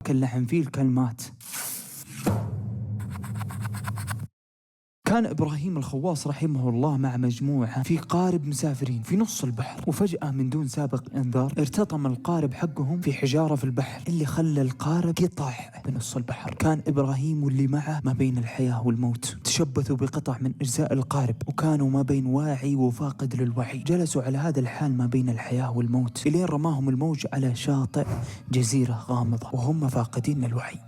كل لحم فيل كل مات. كان إبراهيم الخواص رحمه الله مع مجموعة في قارب مسافرين في نص البحر، وفجأة من دون سابق إنذار ارتطم القارب حقهم في حجارة في البحر اللي خلى القارب يطاح بنص البحر. كان إبراهيم واللي معه ما بين الحياة والموت، تشبثوا بقطع من أجزاء القارب وكانوا ما بين واعي وفاقد للوعي. جلسوا على هذا الحال ما بين الحياة والموت إلين رماهم الموج على شاطئ جزيرة غامضة وهم فاقدين الوعي.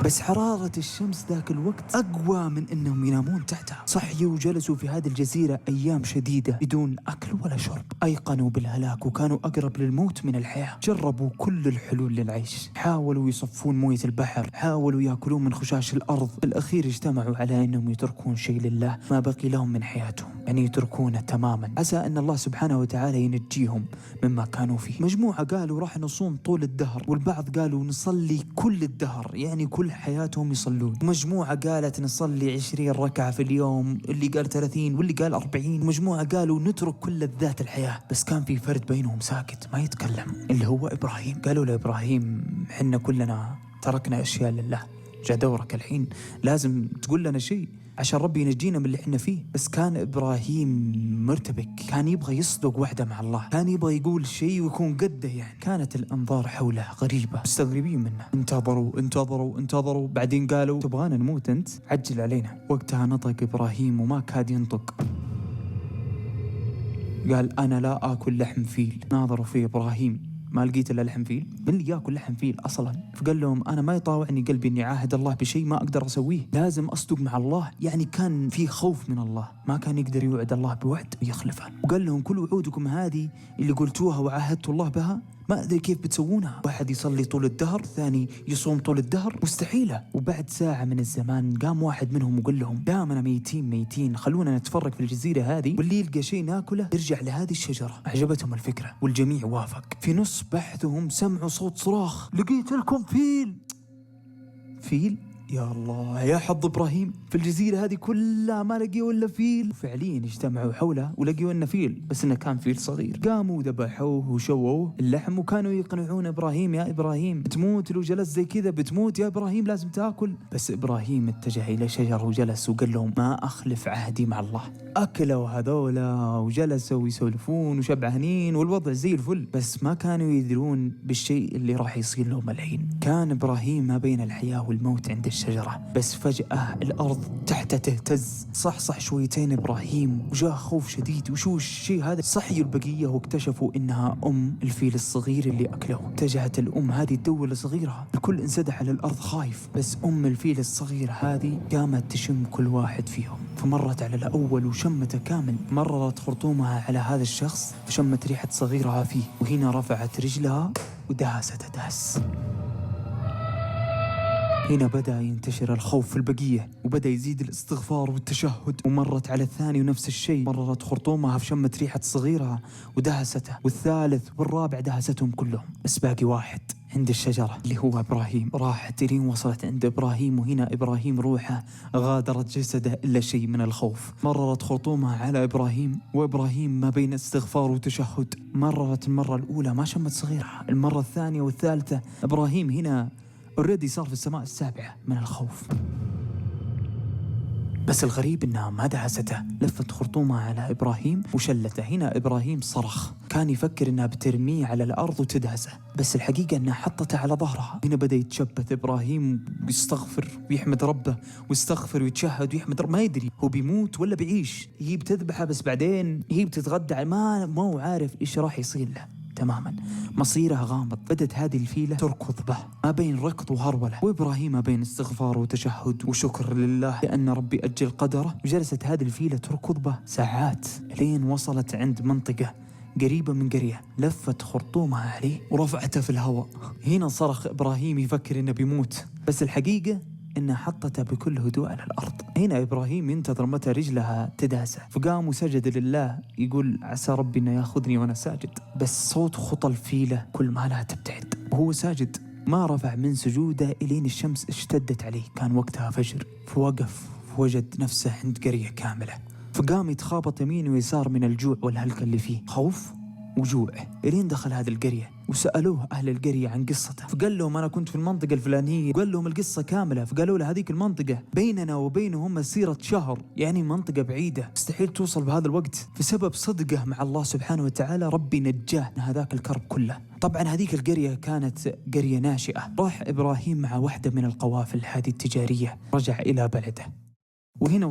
بس حرارة الشمس ذاك الوقت أقوى من أنهم ينامون تحتها. صحيوا وجلسوا في هذه الجزيرة أيام شديدة بدون أكل ولا شرب. أيقنوا بالهلاك وكانوا أقرب للموت من الحياة. جربوا كل الحلول للعيش، حاولوا يصفون موية البحر، حاولوا يأكلون من خشاش الأرض. بالأخير اجتمعوا على أنهم يتركون شيء لله ما بقي لهم من حياتهم، يعني يتركونه تماما، عسى أن الله سبحانه وتعالى ينجيهم مما كانوا فيه. مجموعة قالوا راح نصوم طول الدهر، والبعض قالوا نصلي كل الدهر، يعني كل حياتهم يصلون. مجموعة قالت نصلي 20 ركعة في اليوم، اللي قال 30 واللي قال 40. مجموعة قالوا نترك كل لذات الحياة. بس كان في فرد بينهم ساكت ما يتكلم، اللي هو إبراهيم. قالوا لإبراهيم حنا كلنا تركنا أشياء لله، جاء دورك الحين لازم تقول لنا شيء عشان ربي ينجينا من اللي احنا فيه. بس كان إبراهيم مرتبك، كان يبغى يصدق وحده مع الله، كان يبغى يقول شيء ويكون قده. يعني كانت الأنظار حوله غريبة، مستغربين منه. انتظروا بعدين قالوا تبغانا نموت أنت؟ عجل علينا. وقتها نطق إبراهيم وما كاد ينطق، قال أنا لا آكل لحم فيل. ناظروا في إبراهيم، ما لقيت إلا لحم فيل؟ من اللي ياكل لحم فيل أصلا؟ فقال لهم أنا ما يطاوعني قلبي إني عاهد الله بشيء ما أقدر أسويه، لازم أصدق مع الله. يعني كان في خوف من الله، ما كان يقدر يوعد الله بوعد ويخلفه. وقال لهم كل وعودكم هذه اللي قلتوها وعاهدتوا الله بها ما أدري كيف بتسوونها. واحد يصلي طول الدهر، الثاني يصوم طول الدهر، مستحيلة. وبعد ساعة من الزمان قام واحد منهم وقال لهم دامنا ميتين خلونا نتفرق في الجزيرة هذه، واللي يلقى شيء ناكله يرجع لهذه الشجرة. عجبتهم الفكرة والجميع وافق. في نص بحثهم سمعوا صوت صراخ، لقيت لكم فيل. يا الله يا حظ إبراهيم، في الجزيرة هذه كلها ما لقيوا إلا فيل. وفعليا اجتمعوا حوله ولقيوا إنه فيل، بس إنه كان فيل صغير. قاموا ذبحوه وشووه اللحم، وكانوا يقنعون إبراهيم يا إبراهيم بتموت لو جلس زي كذا، بتموت يا إبراهيم لازم تاكل. بس إبراهيم اتجه إلى شجر وجلس وقال لهم ما أخلف عهدي مع الله. أكلوا هذولا وجلسوا يسولفون وشبعانين والوضع زي الفل، بس ما كانوا يدرون بالشيء اللي راح يصير لهم الحين. كان إبراهيم ما بين الحياة والموت عند الشجرة، بس فجأة الأرض تحته تهتز. صح شويتين إبراهيم وجاء خوف شديد، وشو الشيء هذا؟ صحيوا البقية واكتشفوا إنها أم الفيل الصغير اللي أكله. اتجهت الأم هذه تدور لصغيرها، الكل انسدح على الأرض خايف، بس أم الفيل الصغير هذه قامت تشم كل واحد فيهم. فمرت على الأول وشمته كامل، مررت خرطومها على هذا الشخص فشمت ريحة صغيرها فيه، وهنا رفعت رجلها ودهست دهس. هنا بدأ ينتشر الخوف في البقية، وبدأ يزيد الاستغفار والتشهد. ومرت على الثاني ونفس الشيء، مررت خرطومها فشمت ريحة صغيرها ودهسته، والثالث والرابع دهستهم كلهم. بس باقي واحد عند الشجرة اللي هو إبراهيم. راحت لين وصلت عند إبراهيم، وهنا إبراهيم روحه غادرت جسده إلا شيء من الخوف. مررت خرطومها على إبراهيم، وإبراهيم ما بين استغفار وتشهد. مررت المرة الأولى ما شمت صغيرها، المرة الثانية والثالثة إبراهيم هنا already صار في السماء السابعة من الخوف. بس الغريب إنها ما دهسته، لفت خرطومها على إبراهيم وشلته. هنا إبراهيم صرخ، كان يفكر إنها بترميه على الأرض وتدهسه، بس الحقيقة إنها حطته على ظهرها. هنا بدأ يتشبث إبراهيم ويستغفر ويحمد ربه، ويستغفر ويتشهد ويحمد ربه، ما يدري هو بيموت ولا بيعيش. هي بتذبحه بس بعدين هي بتتغدى، ما هو عارف إيش راح يصير له تماما. مصيرها غامض. بدت هذه الفيلة تركض به ما بين ركض وهرولة، وإبراهيم ما بين استغفار وتشهد وشكر لله لأن ربي أجل قدره. وجلست هذه الفيلة تركض به ساعات لين وصلت عند منطقة قريبة من قرية. لفت خرطومها عليه ورفعته في الهواء. هنا صرخ إبراهيم يفكر إنه بيموت، بس الحقيقة إنه حطته بكل هدوء على الأرض. هنا إبراهيم ينتظر متى رجلها تدهسه، فقام وسجد لله يقول عسى ربي إنه ياخذني وأنا ساجد. بس صوت خطى الفيلة كل ما لا تبتعد وهو ساجد ما رفع من سجوده إلين الشمس اشتدت عليه. كان وقتها فجر، فوقف ووجد نفسه عند قرية كاملة، فقام يتخابط يمين ويسار من الجوع والهلكة اللي فيه، خوف وجوع، إلين دخل هذه القرية وسألوه أهل القرية عن قصته، فقال لهم أنا كنت في المنطقة الفلانية، وقال لهم القصة كاملة. فقالوا له هذيك المنطقة بيننا وبينهم مسيرة شهر، يعني منطقة بعيدة مستحيل توصل بهذا الوقت. فسبب صدقه مع الله سبحانه وتعالى ربي نجاه من هذاك الكرب كله. طبعا هذيك القرية كانت قرية ناشئة. راح إبراهيم مع واحدة من القوافل هذه التجارية، رجع إلى بلده، وهنا